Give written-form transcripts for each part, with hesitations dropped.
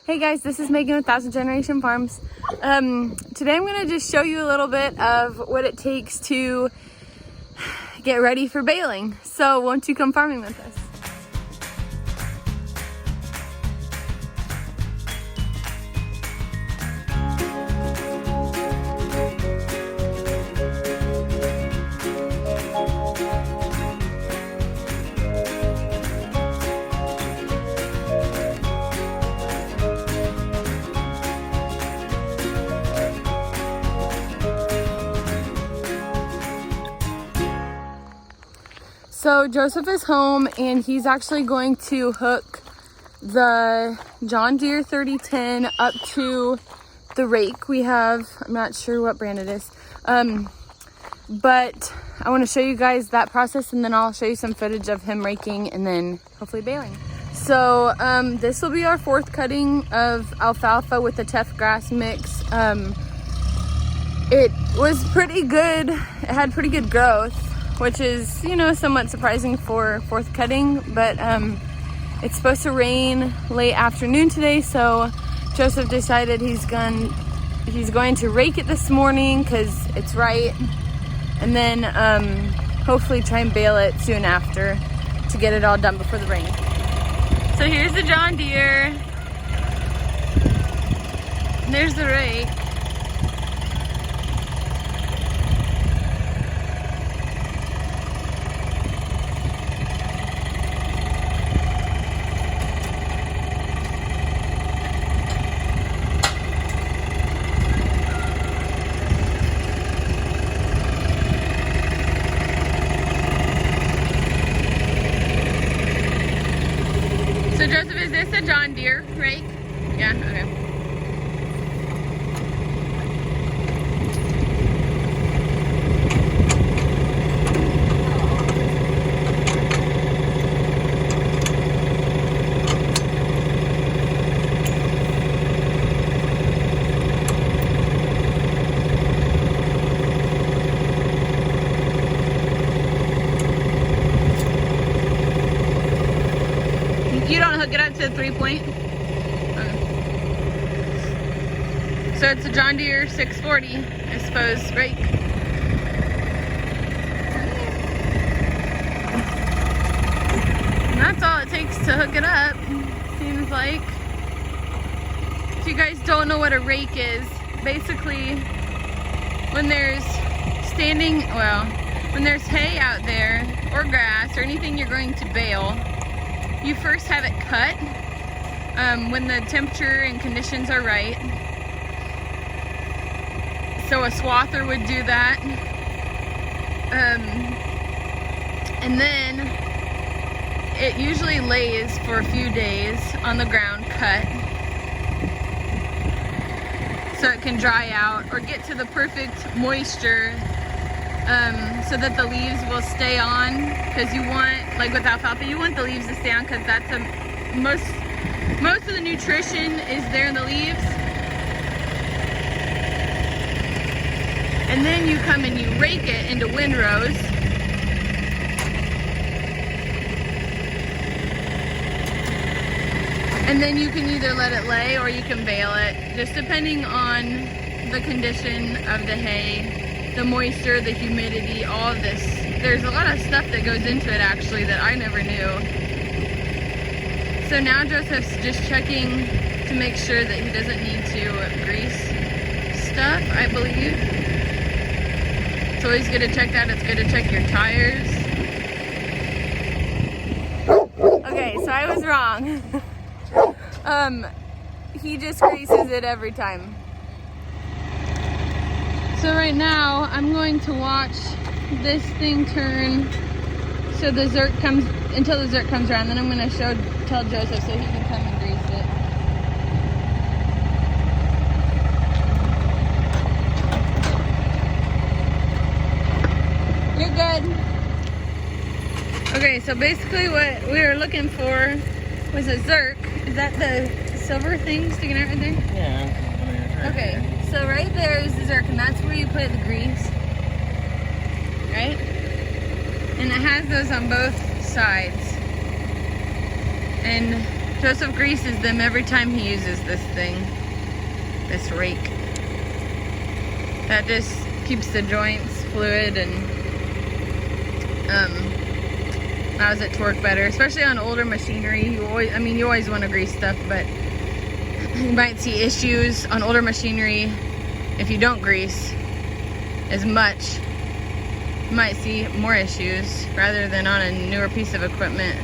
Hey guys, this is Megan with 1000 Generation Farms. Today I'm going to just show you a little bit of what it takes to get ready for baling. So won't you come farming with us? So Joseph is home and he's actually going to hook the John Deere 3010 up to the rake we have. I'm not sure what brand it is. But I want to show you guys that process, and then I'll show you some footage of him raking and then hopefully baling. So this will be our fourth cutting of alfalfa with the tough grass mix. It was pretty good. It had pretty good growth, which is, you know, somewhat surprising for fourth cutting, but it's supposed to rain late afternoon today, so Joseph decided he's going to rake it this morning because it's right, and then hopefully try and bale it soon after to get it all done before the rain. So here's the John Deere, and there's the rake. So Joseph, is this a John Deere rake? Yeah, okay. You don't hook it up to the 3-point? Okay. So it's a John Deere 640, I suppose, rake. And that's all it takes to hook it up, seems like. If you guys don't know what a rake is, basically when there's when there's hay out there, or grass, or anything you're going to bale, you first have it cut when the temperature and conditions are right. So a swather would do that. And then it usually lays for a few days on the ground cut, so it can dry out or get to the perfect moisture, so that the leaves will stay on, because you want, like with alfalfa, you want the leaves to stay on because that's most of the nutrition is there in the leaves. And then you come and you rake it into windrows. And then you can either let it lay or you can bale it, just depending on the condition of the hay, the moisture, the humidity, all of this. There's a lot of stuff that goes into it actually that I never knew. So now Joseph's just checking to make sure that he doesn't need to grease stuff, I believe. It's always good to check that. It's good to check your tires. Okay, so I was wrong. He just greases it every time. So right now, I'm going to watch this thing turn so the zerk comes, until the zerk comes around. Then I'm going to tell Joseph so he can come and grease it. You're good. Okay, so basically what we were looking for was a zerk. Is that the silver thing sticking out right there? Yeah. Okay. So right there is the zerk, and that's where you put the grease, right? And it has those on both sides. And Joseph greases them every time he uses this thing, this rake. That just keeps the joints fluid and allows it to work better, especially on older machinery. You always want to grease stuff, but you might see issues on older machinery if you don't grease as much. You might see more issues rather than on a newer piece of equipment.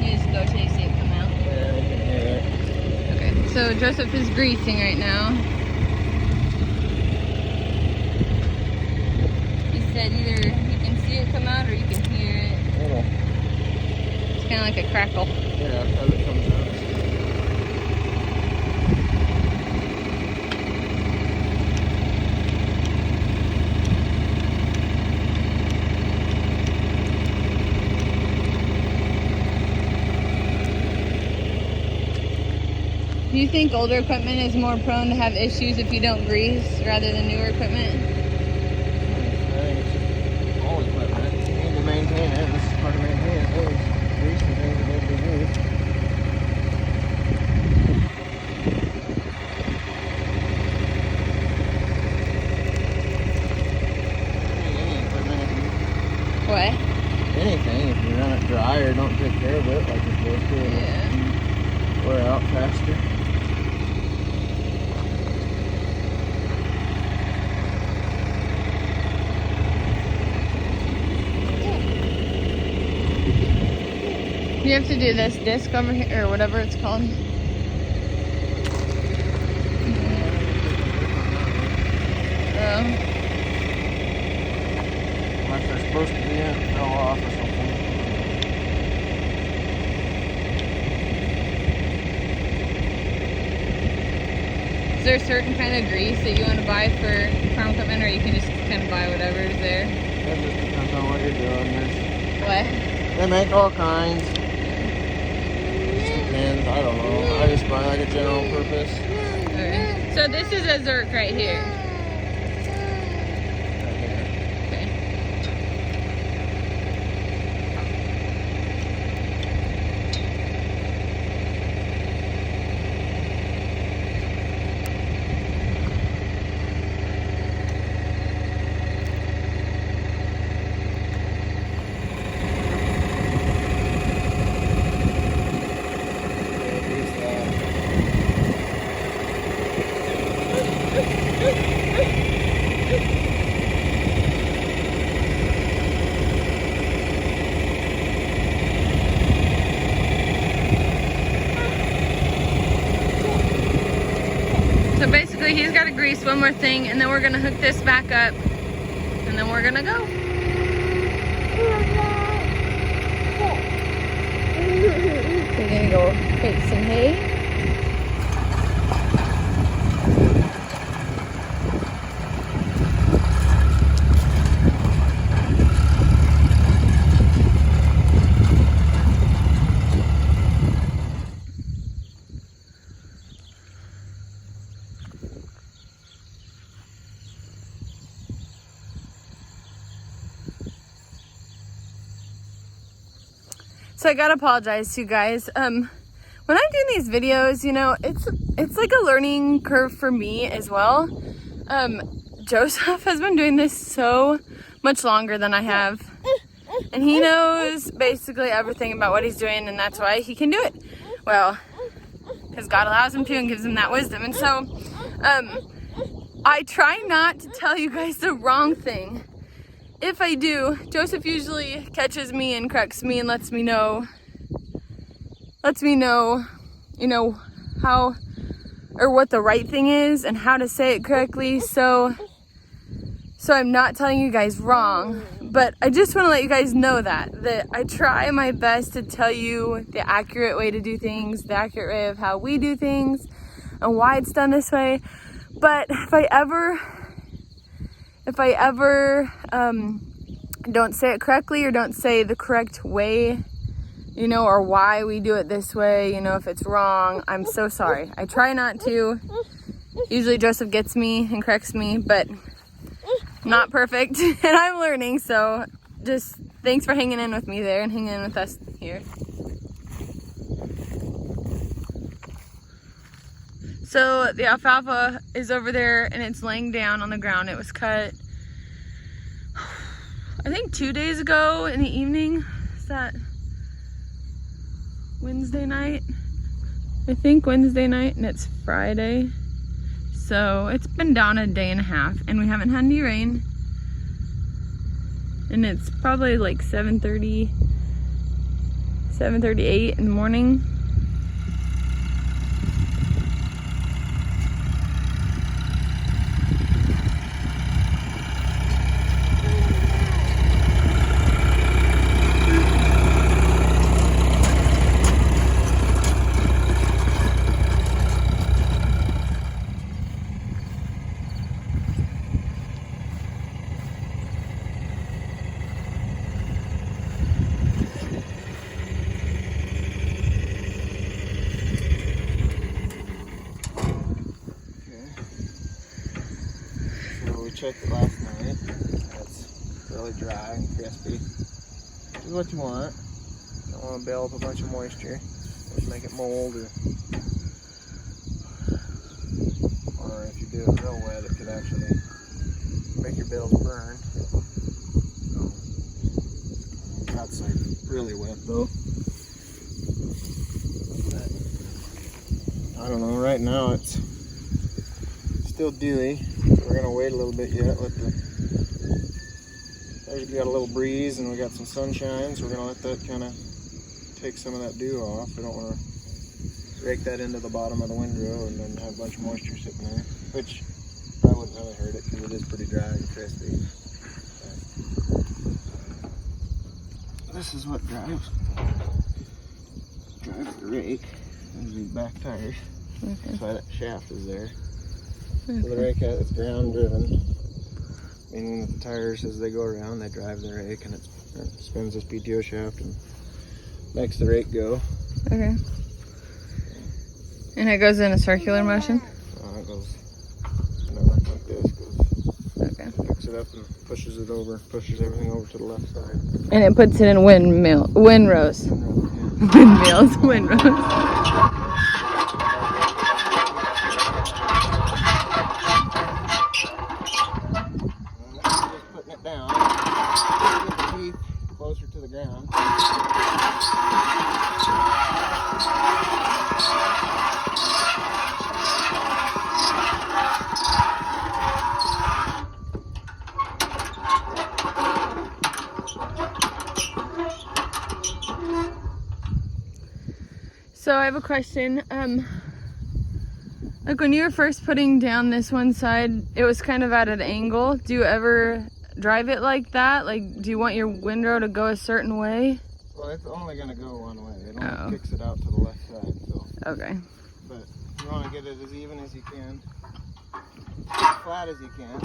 You just go till you see it come out. Yeah. Okay, so Joseph is greasing right now. He said either you can see it come out or you can hear it. Little. It's kind of like a crackle. Yeah, as it comes out. Do you think older equipment is more prone to have issues if you don't grease rather than newer equipment? I think it's just all equipment. You need to maintain it. This is part of maintaining it. There's grease and things that need to be greased. Any equipment, What? anything, if you run it dry or don't take care of it like you're supposed to, Yeah. it'll wear out faster. You have to do this disc over here, or whatever it's called. Unless they're supposed to be, it fell off or something. Is there a certain kind of grease that you want to buy for farm equipment, or you can just kind of buy whatever's there? That just depends on what you're doing. What? They make all kinds. Just depends. I don't know. I just buy like a general purpose. Okay. So this is a Zerk right here. Okay. So basically he's got to grease one more thing, and then we're going to hook this back up, and then we're going to go. We're going to go take some hay. So I gotta apologize to you guys. When I'm doing these videos, you know, it's like a learning curve for me as well. Joseph has been doing this so much longer than I have, and he knows basically everything about what he's doing, and that's why he can do it. Well, because God allows him to and gives him that wisdom. And so I try not to tell you guys the wrong thing. If I do, Joseph usually catches me and corrects me and lets me know, you know, how or what the right thing is and how to say it correctly. So I'm not telling you guys wrong, but I just want to let you guys know that I try my best to tell you the accurate way to do things, the accurate way of how we do things and why it's done this way. But if I ever don't say it correctly or don't say the correct way, you know, or why we do it this way, you know, if it's wrong, I'm so sorry. I try not to. Usually Joseph gets me and corrects me, but Not perfect, and I'm learning, so just thanks for hanging in with me there and hanging in with us here. So the alfalfa is over there and it's laying down on the ground. It was cut, I think 2 days ago in the evening. Is that Wednesday night? I think Wednesday night, and it's Friday. So it's been down a day and a half and we haven't had any rain. And it's probably like 7:30, 7:38 in the morning. Checked it last night. It's really dry and crispy. Which is what you want. You don't want to build up a bunch of moisture, which make it mold, or if you do it real wet, it could actually make your bales burn. So that's like really wet though. But I don't know. Right now it's still dewy. We're gonna wait a little bit yet. There's got a little breeze and we got some sunshine, so we're gonna let that kind of take some of that dew off. We don't want to rake that into the bottom of the windrow and then have a bunch of moisture sitting there, which I wouldn't really hurt it because it is pretty dry and crispy. This is what drives the rake. These are back tires. Okay. That's why that shaft is there. Okay. So the rake is ground driven, meaning that the tires, as they go around, they drive the rake, and it spins this PTO shaft and makes the rake go. Okay. And it goes in a circular motion? It goes like this. Okay. Picks it up and pushes it over, pushes everything over to the left side. And it puts it in windrows. Windrows, yeah. Windmills, windrows. Closer to the ground. So I have a question. Like when you were first putting down this one side, it was kind of at an angle. Do you ever drive it like that? Like, do you want your windrow to go a certain way? Well, it's only going to go one way. It only kicks it out to the left side. So. Okay. But you want to get it as even as you can, as flat as you can.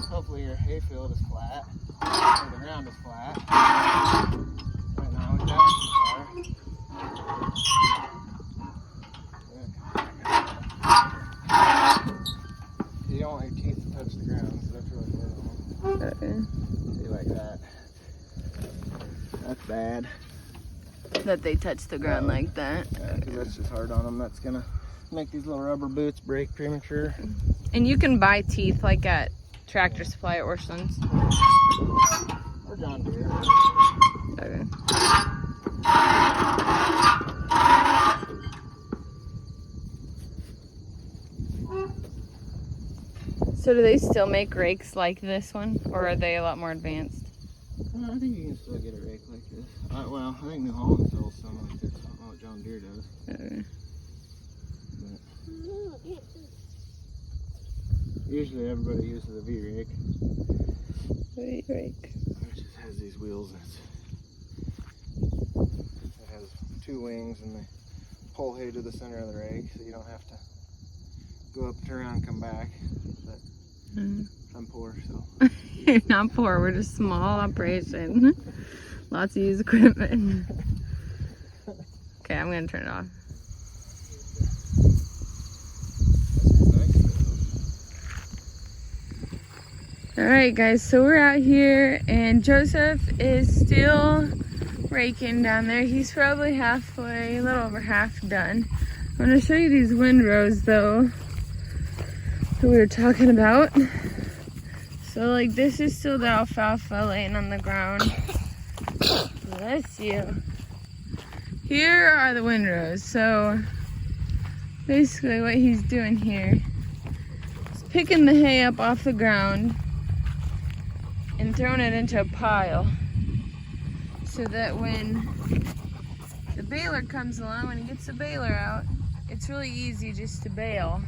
Hopefully your hayfield is flat, or the ground is flat. Right now it's down too far. You don't want your teeth to touch the ground, so that's really fertile. Okay. See, like that. That's bad. That they touch the ground like that. Yeah, because that's just hard on them. That's going to make these little rubber boots break premature. And you can buy teeth like at Tractor Supply or Orscheln's. Or John Deere. Okay. So do they still make rakes like this one, or are they a lot more advanced? I think you can still get a rake like this. Well, I think New Holland sells some like this. I don't know what John Deere does. Okay. But usually everybody uses a V-rake. V-rake. It just has these wheels. It has two wings and they pull hay to the center of the rake, so you don't have to go up, turn around, and come back. But I'm poor, so. You're not poor, we're just small operation. Lots of used equipment. Okay, I'm gonna turn it off. All right, guys, so we're out here and Joseph is still raking down there. He's probably halfway, a little over half done. I'm gonna show you these windrows though that we were talking about. So like this is still the alfalfa laying on the ground. Bless you. Here are the windrows. So basically what he's doing here is picking the hay up off the ground and throwing it into a pile so that when the baler comes along, when he gets the baler out, it's really easy just to bale.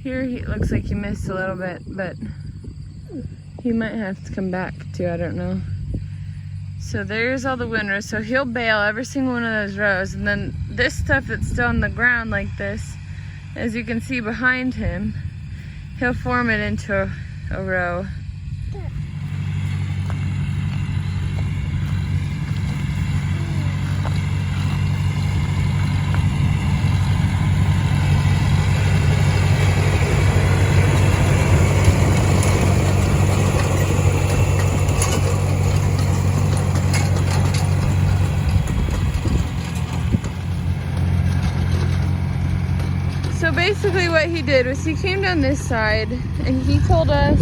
Here it looks like he missed a little bit, but he might have to come back too, I don't know. So there's all the windrows. So he'll bale every single one of those rows, and then this stuff that's still on the ground like this, as you can see behind him, he'll form it into a row. So basically what he did was he came down this side and he told us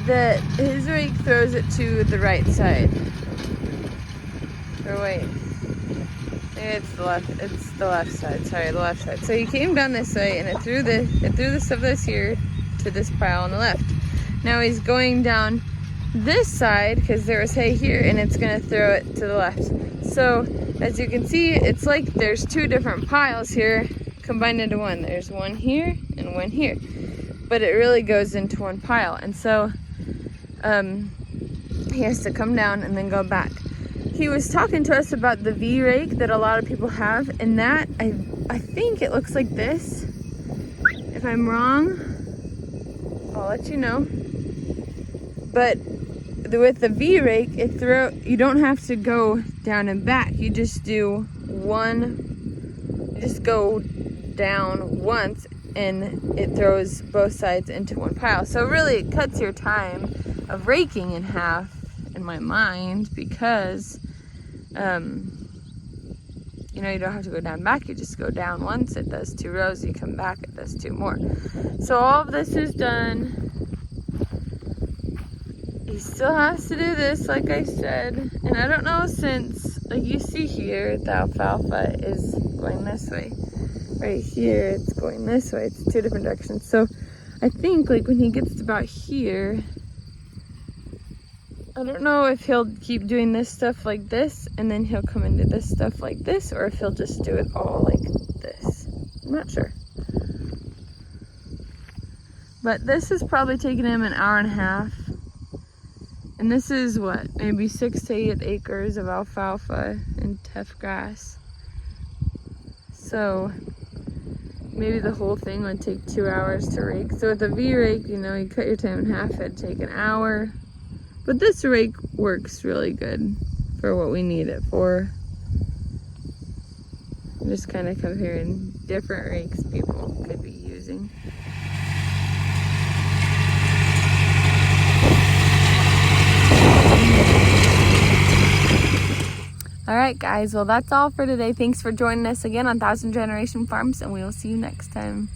that his rake throws it to the right side. Or wait, maybe it's the left side, sorry, the left side. So he came down this way and it threw the stuff that's here to this pile on the left. Now he's going down this side because there was hay here and it's gonna throw it to the left. So as you can see, it's like there's two different piles here combined into one. There's one here and one here, but it really goes into one pile. And so he has to come down and then go back. He was talking to us about the V rake that a lot of people have, and that I think it looks like this. If I'm wrong, I'll let you know. But with the V rake, you don't have to go down and back. You just do one. You just go down once and it throws both sides into one pile. So really it cuts your time of raking in half in my mind, because you know, you don't have to go down back, you just go down once, it does 2 rows, you come back, it does 2 more. So all of this is done. He still has to do this, like I said, and I don't know, since like you see here the alfalfa is going this way. Right here, it's going this way. It's 2 different directions. So I think like when he gets to about here, I don't know if he'll keep doing this stuff like this and then he'll come into this stuff like this, or if he'll just do it all like this. I'm not sure. But this is probably taking him an hour and a half. And this is what, maybe 6 to 8 acres of alfalfa and tough grass. So maybe the whole thing would take 2 hours to rake. So with a V rake, you know, you cut your time in half, it'd take an hour. But this rake works really good for what we need it for. I'm just kind of comparing different rakes people could be using. Alright guys, well that's all for today. Thanks for joining us again on 1000 Generation Farms, and we will see you next time.